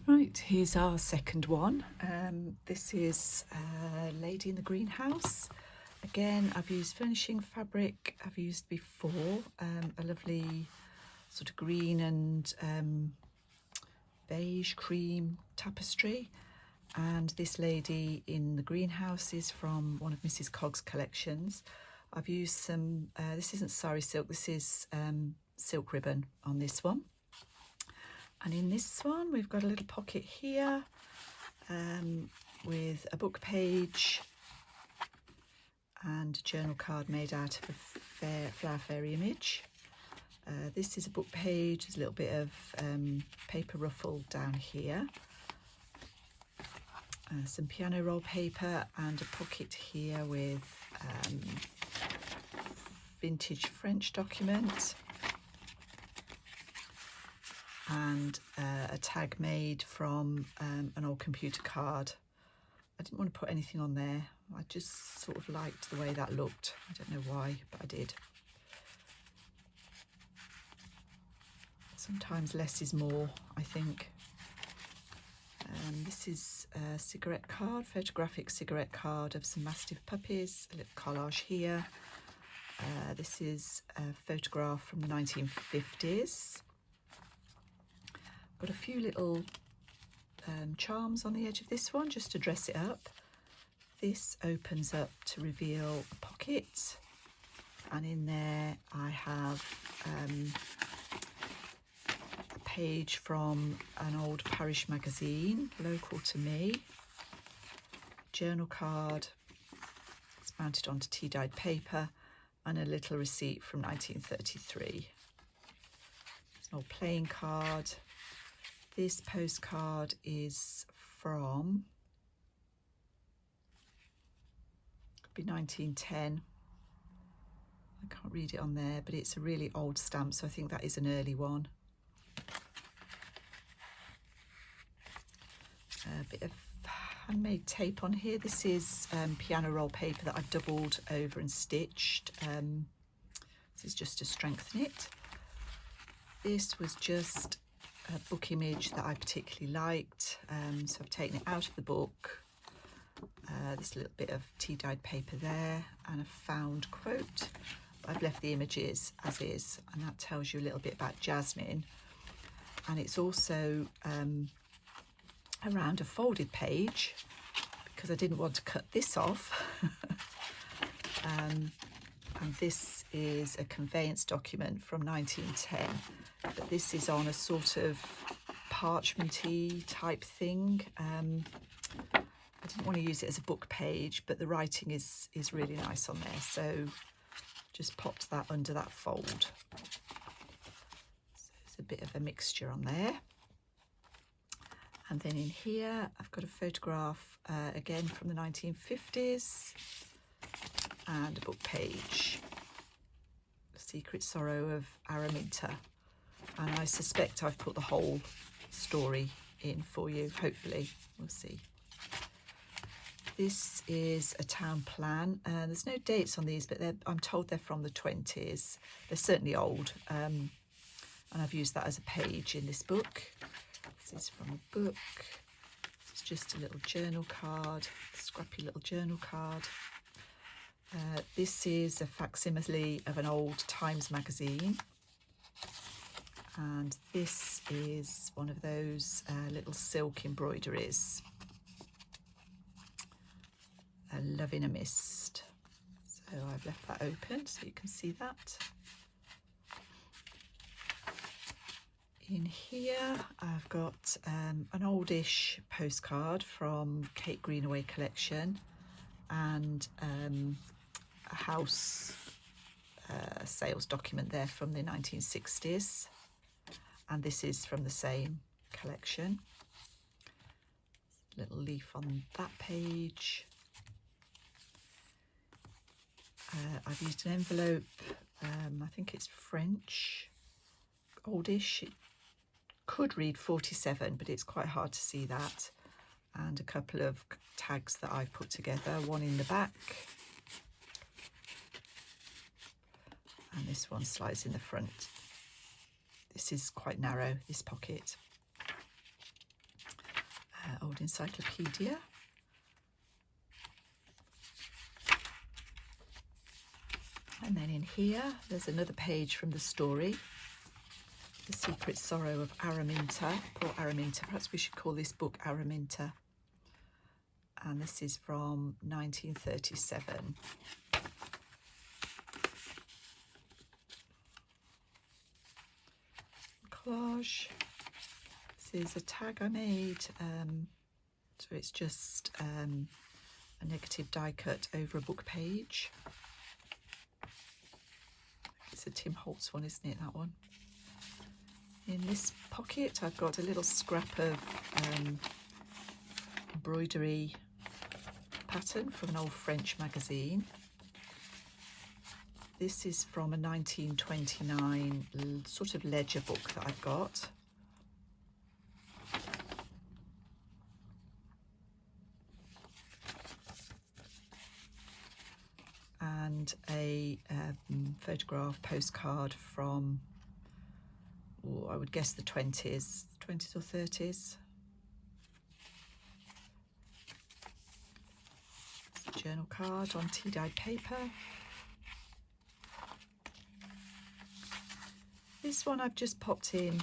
Right, here's our second one. This is Lady in the Greenhouse. Again, I've used furnishing fabric I've used before, a lovely sort of green and beige cream tapestry. And this Lady in the Greenhouse is from one of Mrs. Cogg's collections. I've used some, this isn't sari silk, this is silk ribbon on this one. And in this one, we've got a little pocket here with a book page and a journal card made out of a flower fairy image. This is a book page, there's a little bit of paper ruffle down here. Some piano roll paper and a pocket here with vintage French document. And a tag made from an old computer card. I didn't want to put anything on there. I just sort of liked the way that looked. I don't know why, but I did. Sometimes less is more, I think. This is a cigarette card, photographic cigarette card of some Mastiff puppies, a little collage here. This is a photograph from the 1950s. Got a few little charms on the edge of this one just to dress it up. This opens up to reveal a pocket, and in there I have a page from an old parish magazine local to me, journal card, it's mounted onto tea-dyed paper, and a little receipt from 1933. It's an old playing card. This postcard is from, could be 1910. I can't read it on there, but it's a really old stamp, so I think that is an early one. A bit of handmade tape on here. This is piano roll paper that I've doubled over and stitched. This is just to strengthen it. This was just a book image that I particularly liked, so I've taken it out of the book. This little bit of tea-dyed paper there and a found quote. I've left the images as is, and that tells you a little bit about Jasmine. And it's also around a folded page because I didn't want to cut this off. And this is a conveyance document from 1910. But this is on a sort of parchmenty type thing. I didn't want to use it as a book page, but the writing is really nice on there, so just popped that under that fold. So there's a bit of a mixture on there. And then in here I've got a photograph again from the 1950s and a book page, The Secret Sorrow of Araminta. And I suspect I've put the whole story in for you, hopefully, we'll see. This is a town plan. There's no dates on these, but I'm told they're from the 20s. They're certainly old, and I've used that as a page in this book. This is from a book. It's just a little journal card, scrappy little journal card. This is a facsimile of an old Times magazine. And this is one of those little silk embroideries. A Love in a Mist. So I've left that open so you can see that. In here I've got an oldish postcard from Kate Greenaway collection and a house sales document there from the 1960s. And this is from the same collection. Little leaf on that page. I've used an envelope, I think it's French, oldish. It could read 47, but it's quite hard to see that. And a couple of tags that I've put together, one in the back. And this one slides in the front. This is quite narrow, this pocket. old encyclopedia. And then in here, there's another page from the story, The Secret Sorrow of Araminta. Poor Araminta. Perhaps we should call this book Araminta. And this is from 1937. Collage. This is a tag I made. So it's just a negative die cut over a book page. It's a Tim Holtz one, isn't it, that one? In this pocket, I've got a little scrap of embroidery pattern from an old French magazine. This is from a 1929 sort of ledger book that I've got. And a photograph postcard from, oh, I would guess the 20s or 30s. It's a journal card on tea-dyed paper. This one I've just popped in.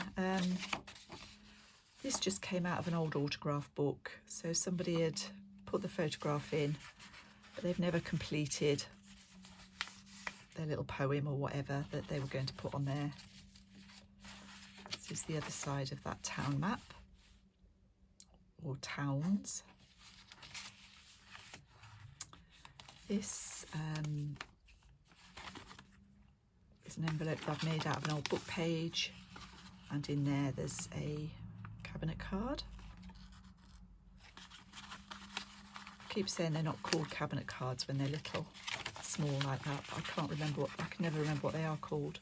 This just came out of an old autograph book. So somebody had put the photograph in, but they've never completed their little poem or whatever that they were going to put on there. This is the other side of that town map, or towns. This is an envelope that I've made out of an old book page, and in there there's a cabinet card. I keep saying they're not called cabinet cards when they're little, small like that, but I can't remember I can never remember what they are called.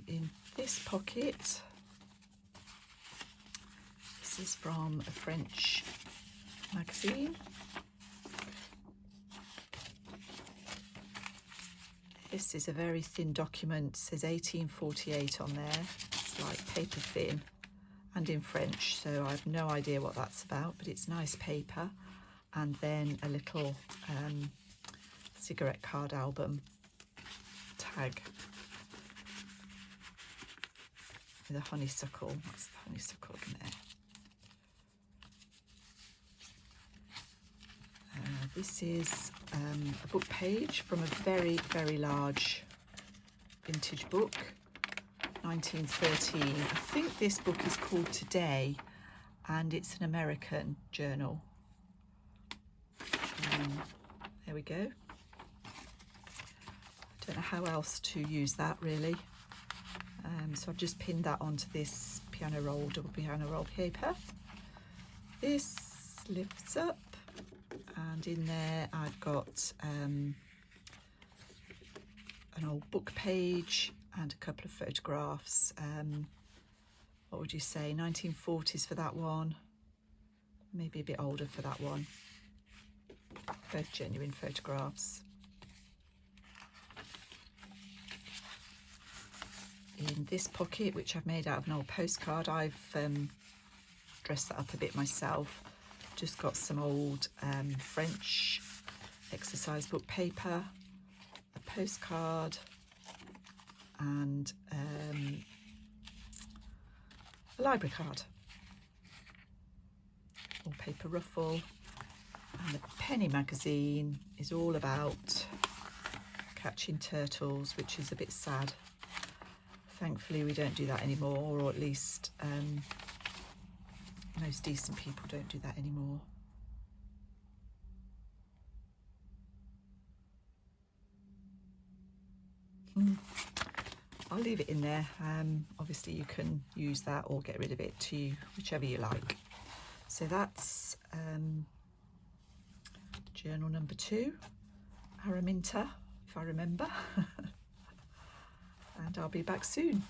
In this pocket, this is from a French magazine. This is a very thin document, it says 1848 on there. It's like paper thin and in French, so I have no idea what that's about, but it's nice paper. And then a little cigarette card album tag with a honeysuckle. That's the honeysuckle in there. This is a book page from a very, very large vintage book, 1913. I think this book is called Today, and it's an American journal. There we go. I don't know how else to use that really. So I've just pinned that onto this double piano roll paper. This lifts up, and in there I've got an old book page and a couple of photographs. What would you say, 1940s for that one, maybe a bit older for that one. Both genuine photographs. In this pocket, which I've made out of an old postcard, I've dressed that up a bit myself. Just got some old French exercise book paper, a postcard, and a library card. All paper ruffle. And the penny magazine is all about catching turtles, which is a bit sad. Thankfully we don't do that anymore, or at least most decent people don't do that anymore. I'll leave it in there. Obviously you can use that or get rid of it, to whichever you like. So that's journal number 2, Araminta, if I remember. And I'll be back soon.